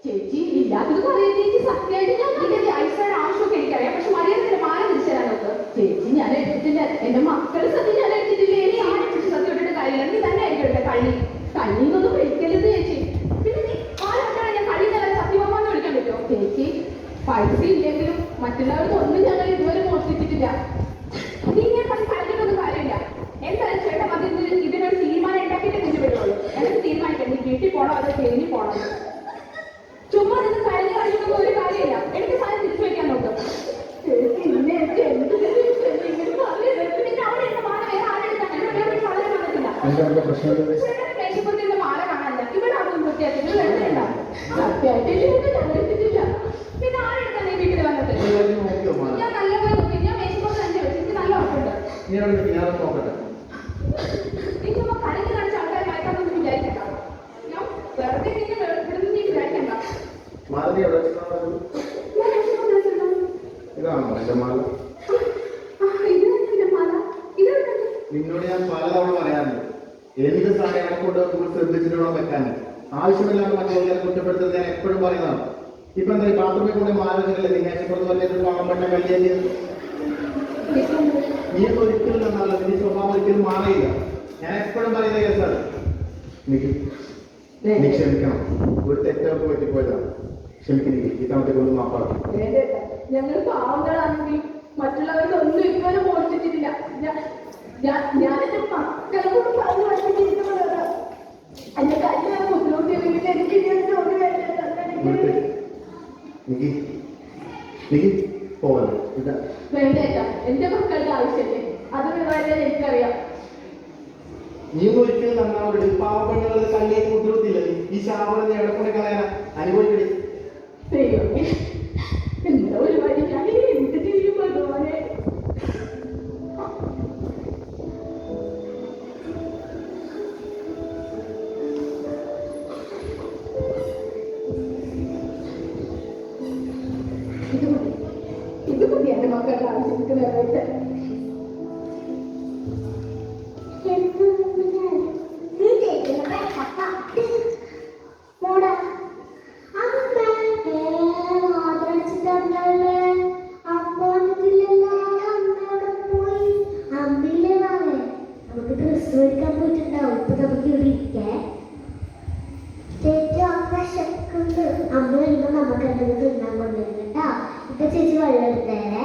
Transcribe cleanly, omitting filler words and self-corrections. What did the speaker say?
ചേച്ചി ഇല്ലാത്തത് പറയാൻ ചേച്ചി സത്യമായിട്ട് ഞാൻ ഇതിന്റെ ഐസായ ആവശ്യമൊക്കെ എനിക്കറിയാം. പക്ഷെ മര്യാദ മാല തിരിച്ചു തരാൻ നോക്ക്. ചേച്ചി ഞാൻ എടുത്തിട്ടില്ല, എന്റെ മക്കള് സത്യം ഞാൻ എടുത്തിട്ടില്ല. ഇനി ആരെ കുറിച്ച് സത്യം ഇട്ടിട്ട് കാര്യമില്ല. നീ തന്നെ ആയിരിക്കും കണ്ണിന്നൊന്നും വിളിക്കരുത് ചേച്ചി. പിന്നെ നീ ആരെക്കാണ് ഞാൻ കഴിയുന്ന സത്യമാണെന്ന് വിളിക്കാൻ പറ്റുമോ ചേച്ചി? പൈസ ഇല്ലെങ്കിലും മറ്റുള്ളവർക്ക് ഒന്നും ഞങ്ങൾ ഇതുവരെ മോഷ്ടിച്ചിട്ടില്ല. നീ ഇങ്ങനെ പറഞ്ഞിട്ടൊന്നും കാര്യമില്ല. എന്തായാലും ചേട്ടൻ അത് ഇതിനൊരു തീരുമാനം ഉണ്ടാക്കിയിട്ട് തിരിച്ചു വരുള്ളൂ. എനിക്ക് തീരുമാനിക്കാം നീ വീട്ടിൽ പോകണോ അതോ ജയിലിൽ പോകണോ. ചുമ്മാ നിന്ന് കഴിഞ്ഞ കഴിയുമ്പോൾ ഒരു കാര്യമില്ല. എനിക്ക് സാധനം തിരിച്ചു വയ്ക്കാൻ നോക്കും. മേശപ്പുറത്ത് മാല കാണാനില്ല. ഇവിടെ ആർക്കും വൃത്തിയാക്കില്ല. എടുത്തിട്ടില്ല. പിന്നെ ആരെടുത്താ നീ വീട്ടിൽ വന്നത്? ഞാൻ നല്ലപോലെ നോക്കി. ഞാൻ മേശപ്പുറത്ത് തന്നെ വെച്ചു. എനിക്ക് നല്ല ഉറപ്പുണ്ട്. നീ ചുമ്മാ കണിഞ്ഞ് കാണിച്ച ആൾക്കാരെ മയക്കാന്നൊന്നും വിചാരിക്കണ്ട. ഞാൻ വെറുതെ ഇവിടുന്ന് നീ വിചാരിക്കണ്ട. നിന്നോട് ഞാൻ പലതവണ പറയാറുണ്ട്, എന്ത് സാധനം കൊണ്ട് നമ്മൾ ശ്രദ്ധിച്ചിട്ടുണ്ടോ വെക്കാൻ. ആവശ്യമില്ലാണ്ട് മറ്റുള്ളവരെ കുറ്റപ്പെടുത്തുന്നത് ഞാൻ എപ്പോഴും പറയുന്നതാണ്. ഇപ്പൊ എന്താ ബാത്റൂമിൽ കൊണ്ട് മാലോചനല്ലേ നിങ്ങാശപ്പുറത്ത് വലിയൊരു പാവപ്പെട്ട കല്യാണി. നീ ഒരിക്കലും നന്നല്ല, നിന്റെ സ്വഭാവം ഒരിക്കലും മാറിയില്ല. ഞാൻ എപ്പോഴും പറയുന്ന കേസാണ്. നീ ക്ഷമിക്കണം. ഒരു തെറ്റൊക്കെ പറ്റിപ്പോയതാണ്. ക്ഷമിക്കുന്നു. ഈ തവണത്തെ കൊണ്ട് മാപ്പാക്കാം. ഞങ്ങൾ പാവങ്ങളാണെങ്കിൽ മറ്റുള്ളവർക്ക് ഒന്നും ഇതുവരെ മോഷ്ടിച്ചിട്ടില്ല. ഞാൻ എന്റെ മക്കളെ കൂടെ പറഞ്ഞു പഠിപ്പിച്ചിരിക്കുന്നതാണ്. എന്റെ കല്യാണം ബുദ്ധിമുട്ടി എനിക്ക് വേണ്ടേട്ടാ. എന്റെ മക്കളുടെ ആവശ്യമല്ലേ, അത് വളരെ എനിക്കറിയാം. നീ ഒരിക്കലും നന്നാവരുത്. പാവപ്പെട്ടവരുടെ കല്യാണം ബുദ്ധിമുട്ടില്ല. ഈ ശാപം എവിടെ കൊണ്ട് കളയാനാ? അനുഭവിക്കടി. എന്താ ഒരു വഴി ഞാൻ എന്ത് ചെയ്യും ഭഗവാനെ? ഇത് മതി എന്റെ മക്കളുടെ ആവശ്യത്തിന് വേണ്ടിയിട്ട്. അമ്മ വരുമ്പോ നമുക്ക് എന്തെങ്കിലും തിന്നാൻ കൊണ്ടുവരുന്നുണ്ടാ. ഇപ്പൊ ചേച്ചി വെള്ളം എടുത്തേരെ.